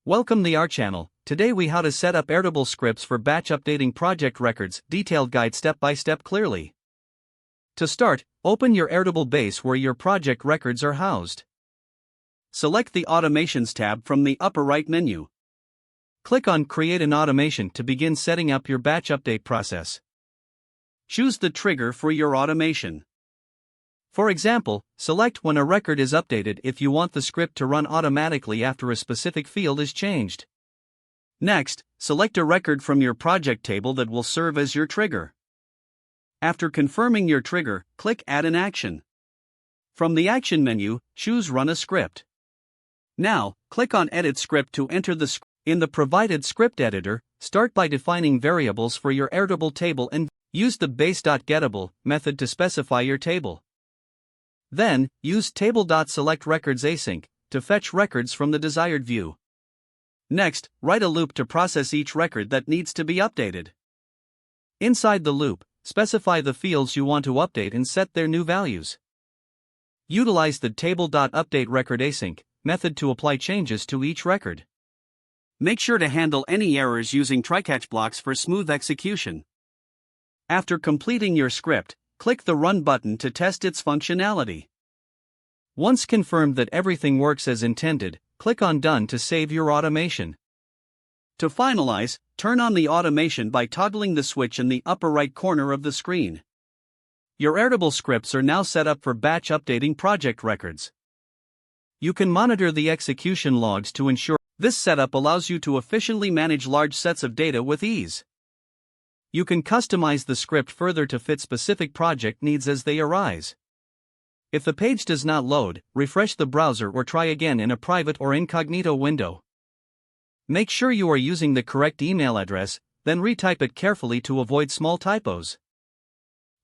Welcome to our channel. Today we how to set up Airtable scripts for batch updating project records, detailed guide step by step clearly. To start, open your Airtable base where your project records are housed. Select the Automations tab from the upper right menu. Click on Create an Automation to begin setting up your batch update process. Choose the trigger for your automation. For example, select when a record is updated if you want the script to run automatically after a specific field is changed. Next, select a record from your project table that will serve as your trigger. After confirming your trigger, click Add an Action. From the Action menu, choose Run a Script. Now, click on Edit Script to enter the script. In the provided script editor, start by defining variables for your Airtable table and use the base.getable method to specify your table. Then, use table.selectRecordsAsync to fetch records from the desired view. Next, write a loop to process each record that needs to be updated. Inside the loop, specify the fields you want to update and set their new values. Utilize the table.updateRecordAsync method to apply changes to each record. Make sure to handle any errors using try-catch blocks for smooth execution. After completing your script, click the Run button to test its functionality. Once confirmed that everything works as intended, click on Done to save your automation. To finalize, turn on the automation by toggling the switch in the upper right corner of the screen. Your Airtable scripts are now set up for batch updating project records. You can monitor the execution logs to ensure. This setup allows you to efficiently manage large sets of data with ease. You can customize the script further to fit specific project needs as they arise. If the page does not load, refresh the browser or try again in a private or incognito window. Make sure you are using the correct email address, then retype it carefully to avoid small typos.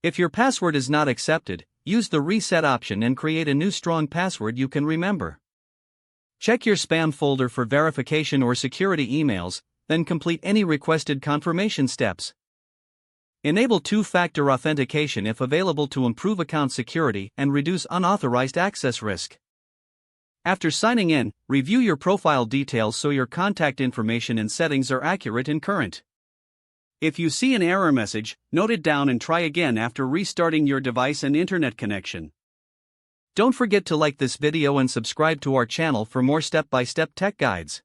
If your password is not accepted, use the reset option and create a new strong password you can remember. Check your spam folder for verification or security emails, then complete any requested confirmation steps. Enable two-factor authentication if available to improve account security and reduce unauthorized access risk. After signing in, review your profile details so your contact information and settings are accurate and current. If you see an error message, note it down and try again after restarting your device and internet connection. Don't forget to like this video and subscribe to our channel for more step-by-step tech guides.